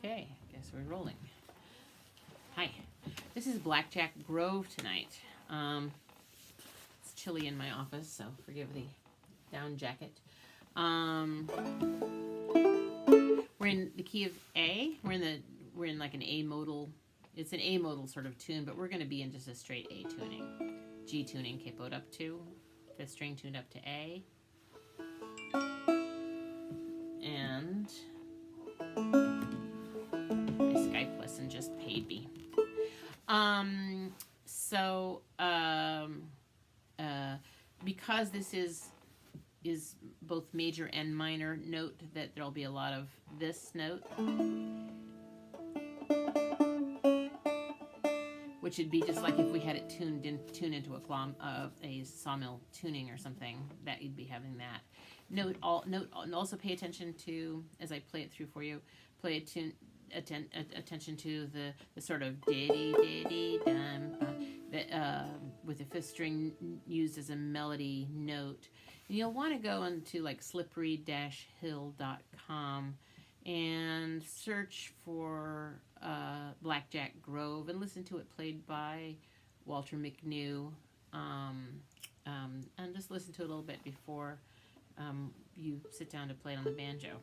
Okay, guess we're rolling. Hi, this is Blackjack Grove tonight. It's chilly in my office, so forgive the down jacket. We're in the key of A. We're in like an A modal. It's an A modal sort of tune, but we're going to be in just a straight A tuning. G tuning, capoed up to, fifth string tuned up to A, and my Skype lesson just paid me. Because this is both major and minor, note that there'll be a lot of this note, which would be just like if we had it tuned into a sawmill tuning or something, that you'd be having that. Note also pay attention to, as I play it through for you, attention to the sort of diddy dum with the fifth string used as a melody note. And you'll want to go into like slippery-hill.com and search for Blackjack Grove and listen to it played by Walter McNew, and just listen to it a little bit before you sit down to play it on the banjo.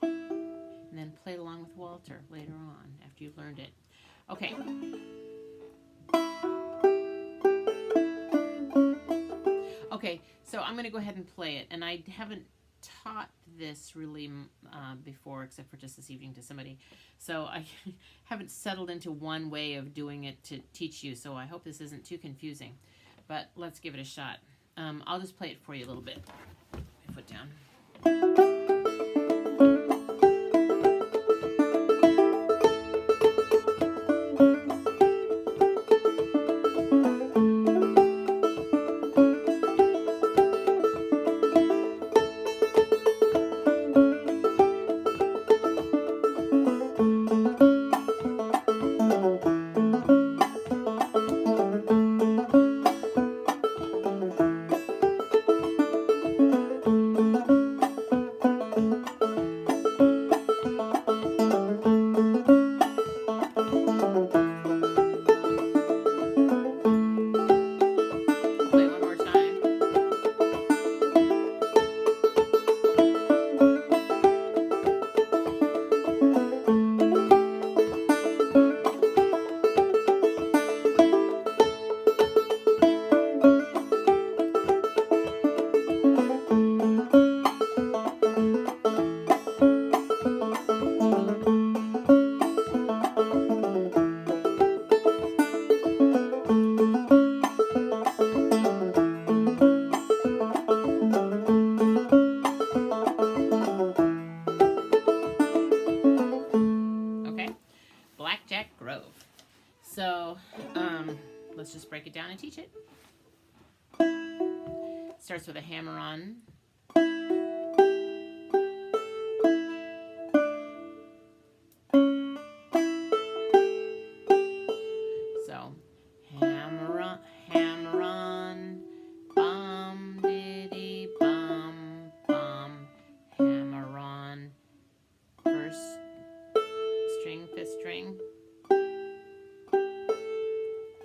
And then play it along with Walter later on after you've learned it. Okay. Okay, so I'm going to go ahead and play it. And I haven't taught this really before, except for just this evening to somebody. So I haven't settled into one way of doing it to teach you, so I hope this isn't too confusing. But let's give it a shot. I'll just play it for you a little bit. Put my foot down. Blackjack Grove. So, let's just break it down and teach it. Starts with a hammer on. So, hammer on, bum, diddy, bum, bum, hammer on, first string, fifth string,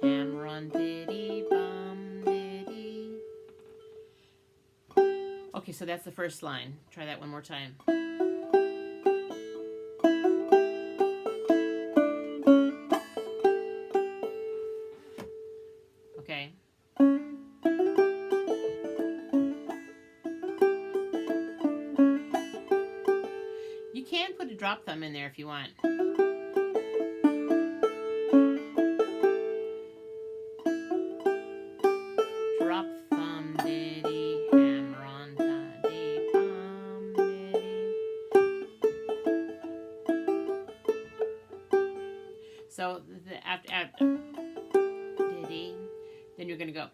hammer on, diddy, bum, diddy. Okay, so that's the first line. Try that one more time. Okay. You can put a drop thumb in there if you want. Drop thumb, diddy, hammer on, diddy, bum, diddy. So after diddy, then you're gonna go.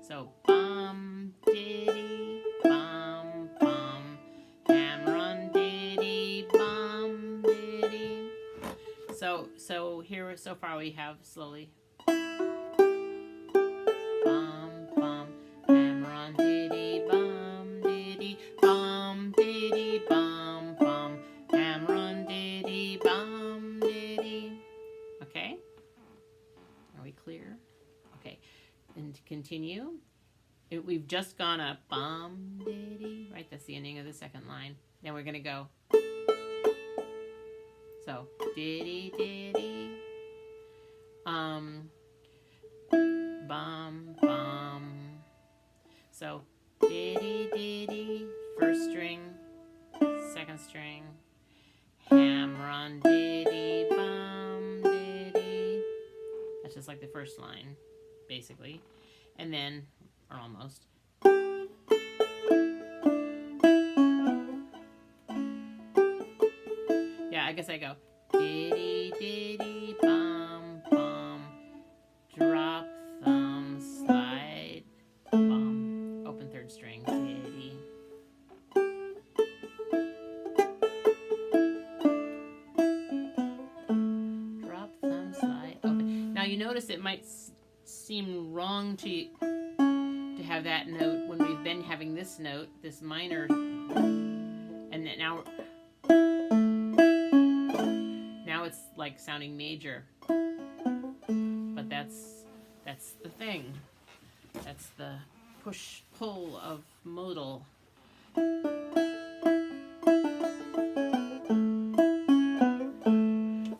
So bum, diddy, bum, bum, hammer on, diddy, bum, diddy. So here so far we have slowly. Bum, bum, hammer on, diddy, bum, diddy, bum, diddy, bum, bum, And to continue, we've just gone a bum diddy, right? That's the ending of the second line. Then we're gonna go. So diddy diddy, bum bum. So diddy diddy, first string, second string, hammer on diddy bum diddy. That's just like the first line, basically, and then or almost. Yeah, I guess I go diddy diddy bum bum, drop thumb slide bum, open third string diddy. Drop thumb slide open. Now you notice it might seem wrong to have that note when we've been having this note, this minor, and then now it's like sounding major, but that's the thing. That's the push-pull of modal.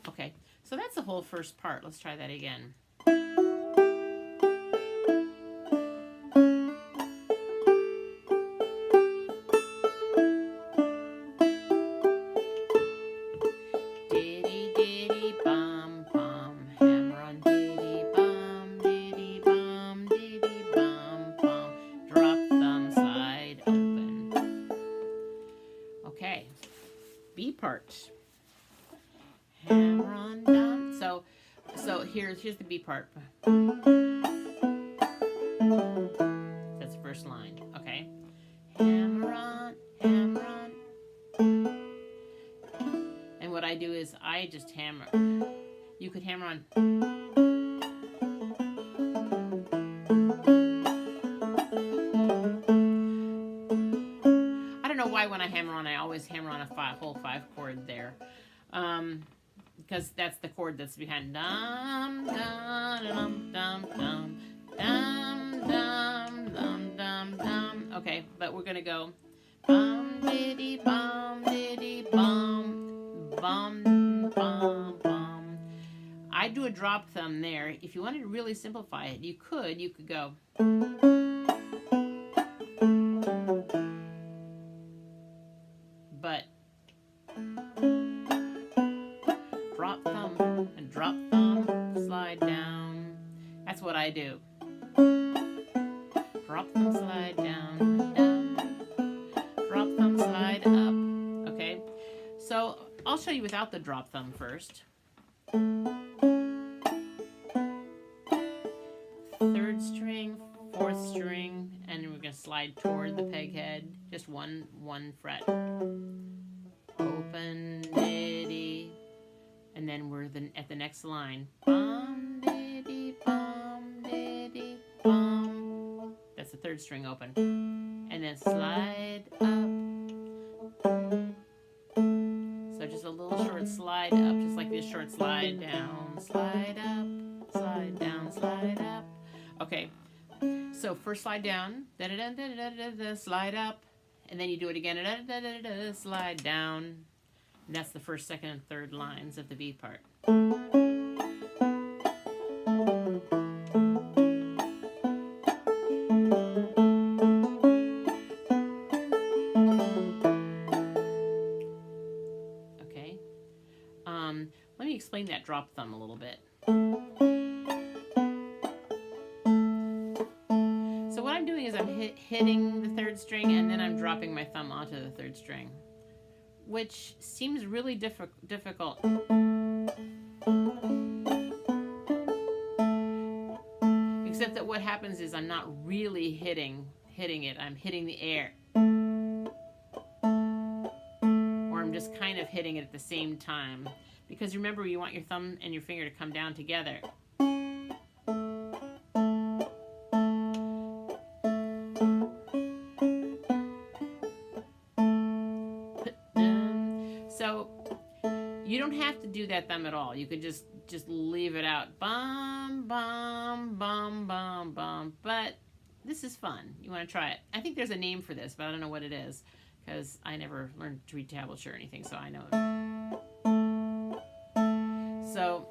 Okay, so that's the whole first part. Let's try that again. B part. Hammer on down. So here's the B part. That's the first line. Okay. Hammer on, hammer on. And what I do is I just hammer. You could hammer on. Why when I hammer on, I always hammer on a whole 5 chord there, because that's the chord that's behind dum dum dum dum dum dum dum dum dum dum. Okay, but we're gonna go bum diddy bum bum bum bum. I do a drop thumb there. If you wanted to really simplify it, you could go. But drop thumb and drop thumb, slide down. That's what I do. Drop thumb, slide down, down. Drop thumb, slide up. Okay, so I'll show you without the drop thumb first. Third string, fourth string, and we're going to slide toward the peg head. Just one fret. Open diddy, and then we're at the next line. Bum diddy bum diddy bum. That's the third string open, and then slide up. So just a little short slide up, just like this short slide down, slide up, slide down, slide up. Okay, so first slide down, da da da da da da da, slide up. And then you do it again, da, da, da, da, slide down. And that's the first, second, and third lines of the B part. Okay. Let me explain that drop thumb a little bit. I'm hitting the third string, and then I'm dropping my thumb onto the third string, which seems really difficult. Except that what happens is I'm not really hitting it. I'm hitting the air. Or I'm just kind of hitting it at the same time. Because remember, you want your thumb and your finger to come down together. So you don't have to do that thumb at all. You could just just leave it out. Bum, bum, bum, bum, bum. But this is fun. You want to try it. I think there's a name for this, but I don't know what it is because I never learned to read tablature or anything, so I know it. So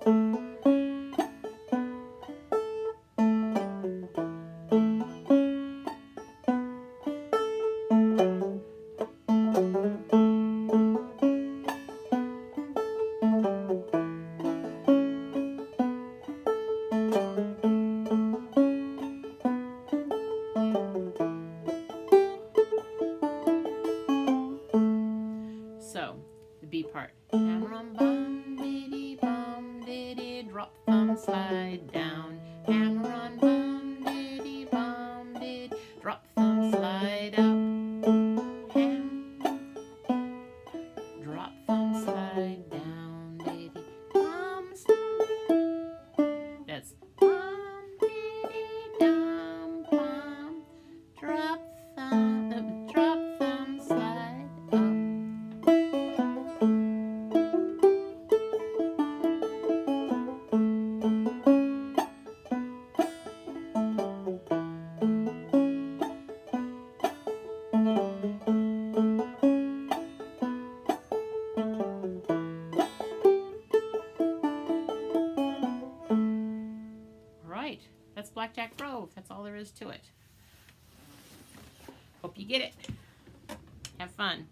the B part. Hammer on bum, diddy bum, diddy, drop thumb, slide down. Hammer on bum, diddy bum, diddy, drop thumb, slide up. Drop thumb, slide down, diddy, bum, slide. That's bum, diddy, dum, bum, drop thumb, slide up. That's Blackjack Grove. That's all there is to it. Hope you get it. Have fun.